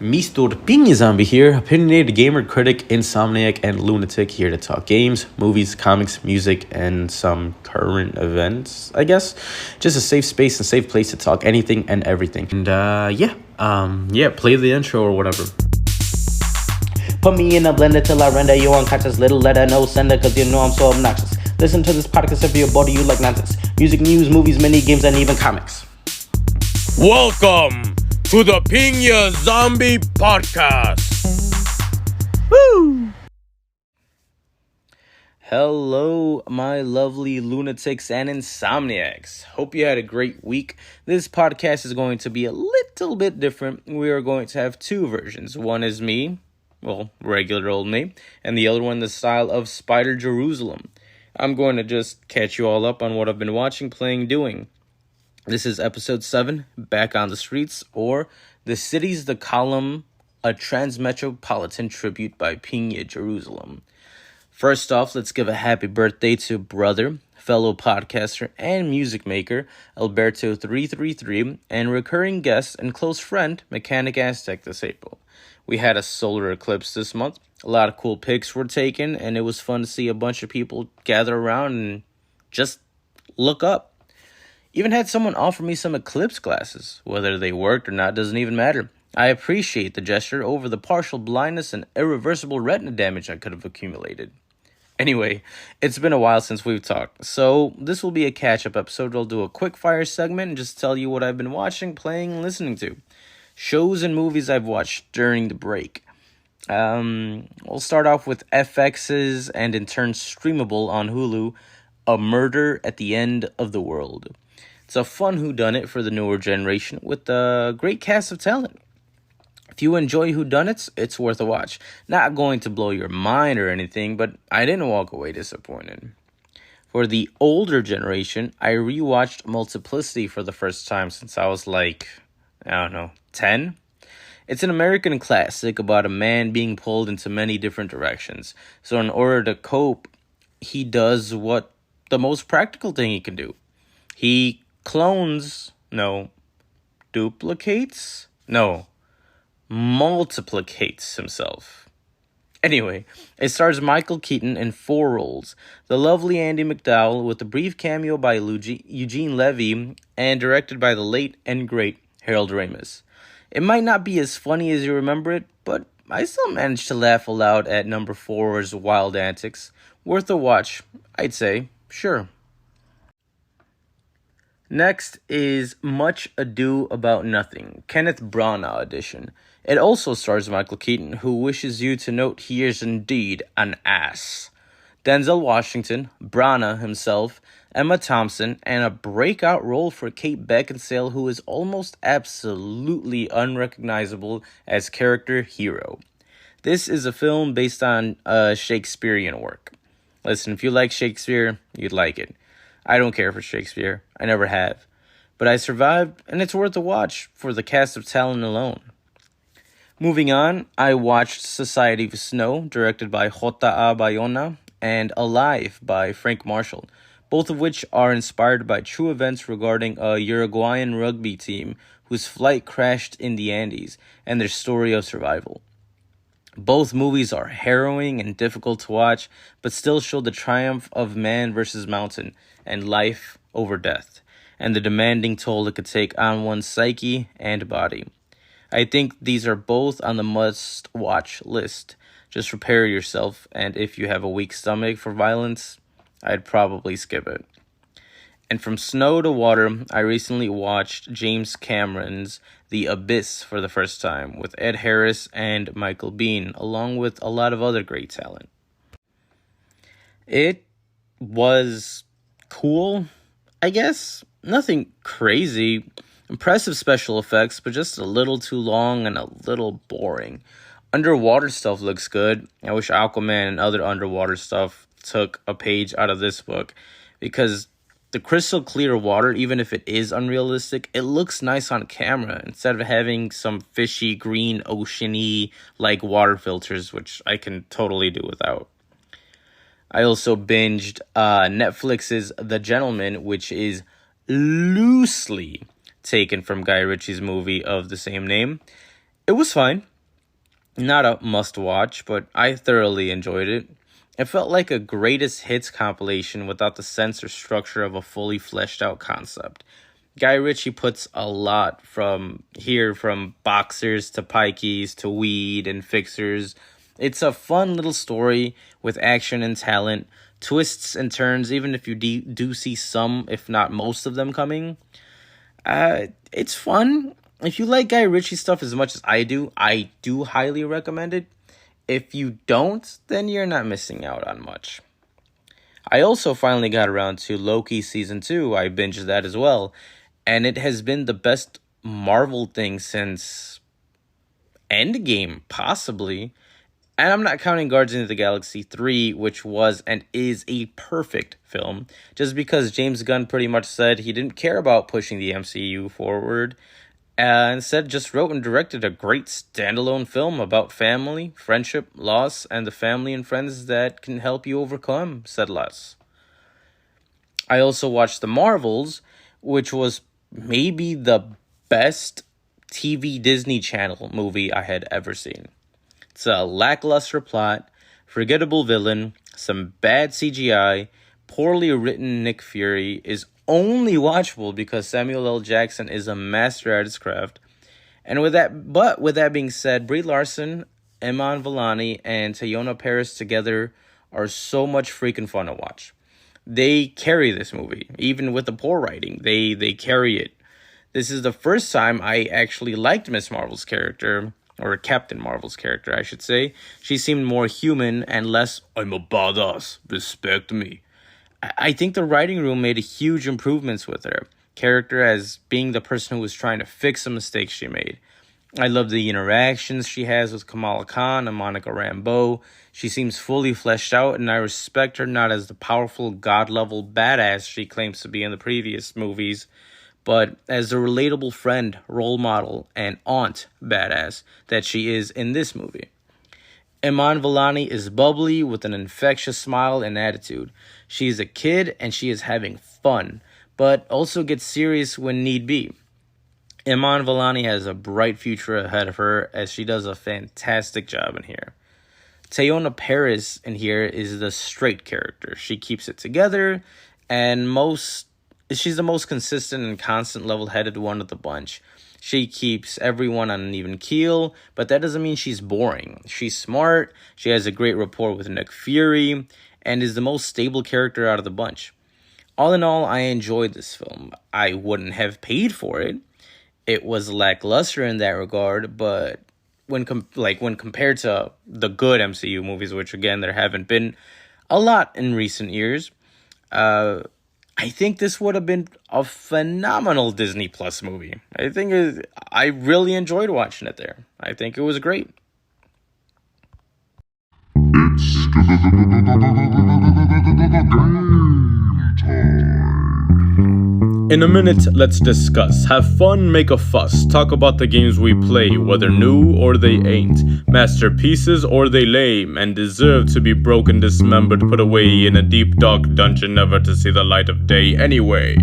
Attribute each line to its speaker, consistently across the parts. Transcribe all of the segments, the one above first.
Speaker 1: Mr. Pina Zombie here, opinionated gamer, critic, insomniac, and lunatic here to talk games, movies, comics, music, and some current events, I guess. Just a safe space and safe place to talk anything and everything. And play the intro or whatever.
Speaker 2: Put me in a blender till I render you unconscious. Little letter, no sender, cause you know I'm so obnoxious. Listen to this podcast if you're bored or you like nonsense. Music, news, movies, mini games, and even comics.
Speaker 3: Welcome to the Pina Zombie Podcast.
Speaker 2: Woo!
Speaker 1: Hello, my lovely lunatics and insomniacs. Hope you had a great week. This podcast is going to be a little bit different. We are going to have two versions. One is me, regular old me, and the other one the style of Spider Jerusalem. I'm going to just catch you all up on what I've been watching, playing, doing. This is episode 7, Back on the Streets, or The City's the Column, a Transmetropolitan tribute by Pina Jerusalem. First off, let's give a happy birthday to brother, fellow podcaster, and music maker, Alberto333, and recurring guest and close friend, Mechanic Aztec this April. We had a solar eclipse this month. A lot of cool pics were taken, and it was fun to see a bunch of people gather around and just look up. Even had someone offer me some eclipse glasses. Whether they worked or not doesn't even matter. I appreciate the gesture over the partial blindness and irreversible retina damage I could have accumulated. Anyway, it's been a while since we've talked, so this will be a catch-up episode. I'll do a quick fire segment and just tell you what I've been watching, playing, and listening to. Shows and movies I've watched during the break. We'll start off with FX's and in turn streamable on Hulu, A Murder at the End of the World. It's a fun whodunit for the newer generation with a great cast of talent. If you enjoy whodunits, it's worth a watch. Not going to blow your mind or anything, but I didn't walk away disappointed. For the older generation, I rewatched Multiplicity for the first time since I was 10. It's an American classic about a man being pulled into many different directions. So in order to cope, he does what the most practical thing he can do. He multiplicates himself. Anyway, it stars Michael Keaton in 4 roles. The lovely Andie MacDowell with a brief cameo by Eugene Levy and directed by the late and great Harold Ramis. It might not be as funny as you remember it, but I still managed to laugh aloud at number 4's wild antics. Worth a watch, I'd say, sure. Next is Much Ado About Nothing, Kenneth Branagh edition. It also stars Michael Keaton, who wishes you to note he is indeed an ass. Denzel Washington, Branagh himself, Emma Thompson, and a breakout role for Kate Beckinsale, who is almost absolutely unrecognizable as character hero. This is a film based on a Shakespearean work. Listen, if you like Shakespeare, you'd like it. I don't care for Shakespeare. I never have. But I survived, and it's worth a watch for the cast of talent alone. Moving on, I watched Society of Snow, directed by J.A. Bayona, and Alive by Frank Marshall, both of which are inspired by true events regarding a Uruguayan rugby team whose flight crashed in the Andes and their story of survival. Both movies are harrowing and difficult to watch, but still show the triumph of man versus mountain and life over death, and the demanding toll it could take on one's psyche and body. I think these are both on the must-watch list. Just prepare yourself, and if you have a weak stomach for violence, I'd probably skip it. And from snow to water, I recently watched James Cameron's The Abyss for the first time with Ed Harris and Michael Biehn, along with a lot of other great talent. It was cool, I guess. Nothing crazy. Impressive special effects, but just a little too long and a little boring. Underwater stuff looks good. I wish Aquaman and other underwater stuff took a page out of this book, because the crystal clear water, even if it is unrealistic, it looks nice on camera instead of having some fishy, green, oceany like water filters, which I can totally do without. I also binged Netflix's The Gentleman, which is loosely taken from Guy Ritchie's movie of the same name. It was fine. Not a must watch, but I thoroughly enjoyed it. It felt like a greatest hits compilation without the sense or structure of a fully fleshed out concept. Guy Ritchie puts a lot from boxers to pikeys to weed and fixers. It's a fun little story with action and talent, twists and turns, even if you do see some, if not most of them coming. It's fun. If you like Guy Ritchie stuff as much as I do highly recommend it. If you don't, then you're not missing out on much. I also finally got around to Loki season 2. I binged that as well, and it has been the best Marvel thing since Endgame, possibly. And I'm not counting Guardians of the Galaxy 3, which was and is a perfect film, just because James Gunn pretty much said he didn't care about pushing the MCU forward. Instead, just wrote and directed a great standalone film about family, friendship, loss, and the family and friends that can help you overcome said loss. I also watched The Marvels, which was maybe the best TV Disney Channel movie I had ever seen. It's a lackluster plot, forgettable villain, some bad CGI, poorly written Nick Fury is only watchable because Samuel L. Jackson is a master at his craft. And with that being said, Brie Larson, Iman Vellani, and Teyonah Parris together are so much freaking fun to watch. They carry this movie, even with the poor writing. They carry it. This is the first time I actually liked Miss Marvel's character, or Captain Marvel's character, I should say. She seemed more human and less, I'm a badass, respect me. I think the writing room made huge improvements with her character as being the person who was trying to fix a mistake she made. I love the interactions she has with Kamala Khan and Monica Rambeau. She seems fully fleshed out, and I respect her not as the powerful god-level badass she claims to be in the previous movies, but as the relatable friend, role model, and aunt badass that she is in this movie. Iman Vellani is bubbly with an infectious smile and attitude. She is a kid and she is having fun, but also gets serious when need be. Iman Vellani has a bright future ahead of her as she does a fantastic job in here. Teyonah Parris in here is the straight character. She keeps it together and she's the most consistent and constant level-headed one of the bunch. She keeps everyone on an even keel, but that doesn't mean she's boring. She's smart, she has a great rapport with Nick Fury, and is the most stable character out of the bunch. All in all, I enjoyed this film. I wouldn't have paid for it. It was lackluster in that regard, but when compared to the good MCU movies, which again there haven't been a lot in recent years, I think this would have been a phenomenal Disney Plus movie. I really enjoyed watching it there. I think it was great.
Speaker 3: In a minute, let's discuss. Have fun, make a fuss. Talk about the games we play, whether new or they ain't. Masterpieces or they lame, and deserve to be broken, dismembered, put away in a deep dark dungeon, never to see the light of day anyway.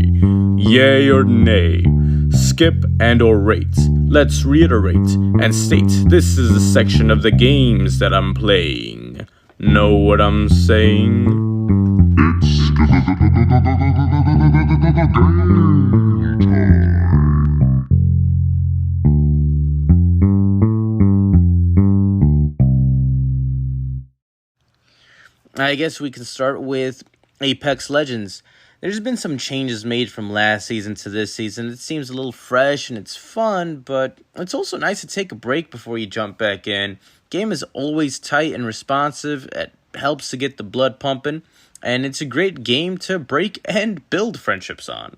Speaker 3: Yay or nay? Skip and or rate. Let's reiterate and state this is the section of the games that I'm playing. Know what I'm saying?
Speaker 1: I guess we can start with Apex Legends. There's been some changes made from last season to this season. It seems a little fresh and it's fun, but it's also nice to take a break before you jump back in. Game is always tight and responsive. It helps to get the blood pumping, and it's a great game to break and build friendships on.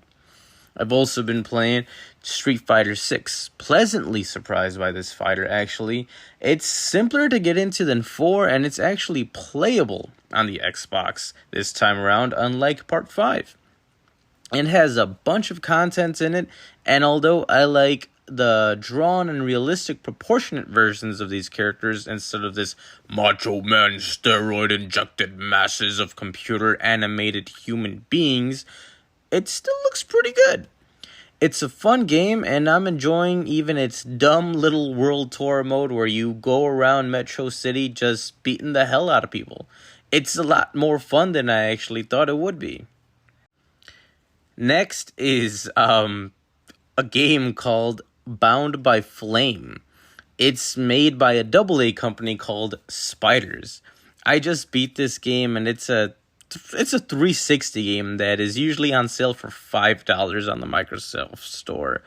Speaker 1: I've also been playing Street Fighter 6. Pleasantly surprised by this fighter, actually. It's simpler to get into than 4, and it's actually playable on the Xbox this time around, unlike Part 5. It has a bunch of content in it, and although I like the drawn and realistic proportionate versions of these characters instead of this macho man steroid injected masses of computer animated human beings, it still looks pretty good. It's a fun game, and I'm enjoying even its dumb little world tour mode where you go around Metro City just beating the hell out of people. It's a lot more fun than I actually thought it would be. Next is a game called Bound by Flame. It's made by a AA company called Spiders. I just beat this game, and it's a 360 game that is usually on sale for $5 on the Microsoft Store.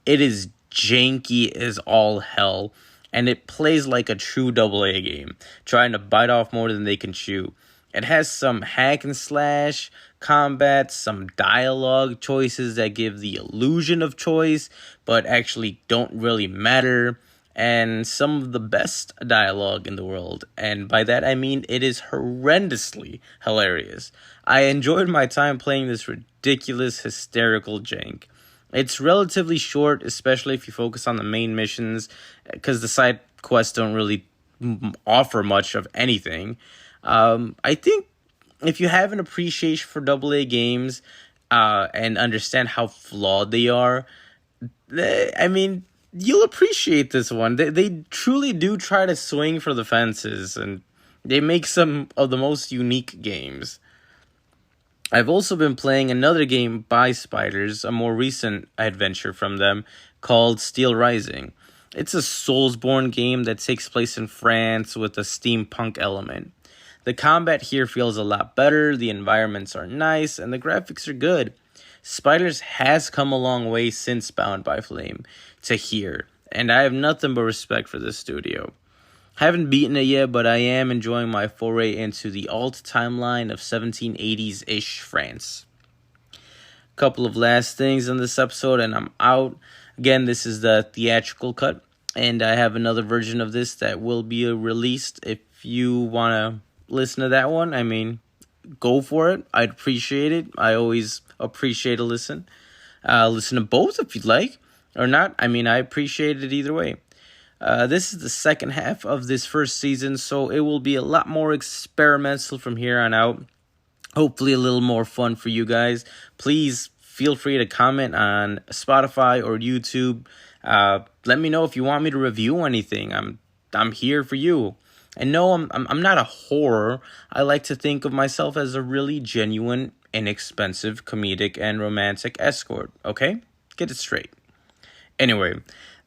Speaker 1: It is janky as all hell, and it plays like a true AA game, trying to bite off more than they can chew. It has some hack and slash combat, some dialogue choices that give the illusion of choice, but actually don't really matter, and some of the best dialogue in the world. And by that I mean it is horrendously hilarious. I enjoyed my time playing this ridiculous, hysterical jank. It's relatively short, especially if you focus on the main missions, because the side quests don't really offer much of anything. I think if you have an appreciation for AA games and understand how flawed they are, I mean, you'll appreciate this one. They truly do try to swing for the fences, and they make some of the most unique games. I've also been playing another game by Spiders, a more recent adventure from them, called Steel Rising. It's a Soulsborne game that takes place in France with a steampunk element. The combat here feels a lot better, the environments are nice, and the graphics are good. Spiders has come a long way since Bound by Flame to here, and I have nothing but respect for this studio. Haven't beaten it yet, but I am enjoying my foray into the alt timeline of 1780s-ish France. Couple of last things in this episode, and I'm out. Again, this is the theatrical cut, and I have another version of this that will be released. If you want to listen to that one, I mean, go for it. I'd appreciate it. I always appreciate a listen. Listen to both if you'd like, or not. I mean, I appreciate it either way. This is the second half of this first season, so it will be a lot more experimental from here on out. Hopefully a little more fun for you guys. Please feel free to comment on Spotify or YouTube. Let me know if you want me to review anything. I'm here for you. And no, I'm not a whore. I like to think of myself as a really genuine, inexpensive, comedic, and romantic escort. Okay? Get it straight. Anyway,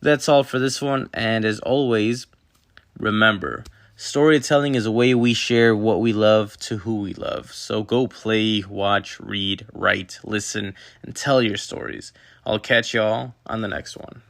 Speaker 1: that's all for this one. And as always, remember, storytelling is a way we share what we love to who we love. So go play, watch, read, write, listen, and tell your stories. I'll catch y'all on the next one.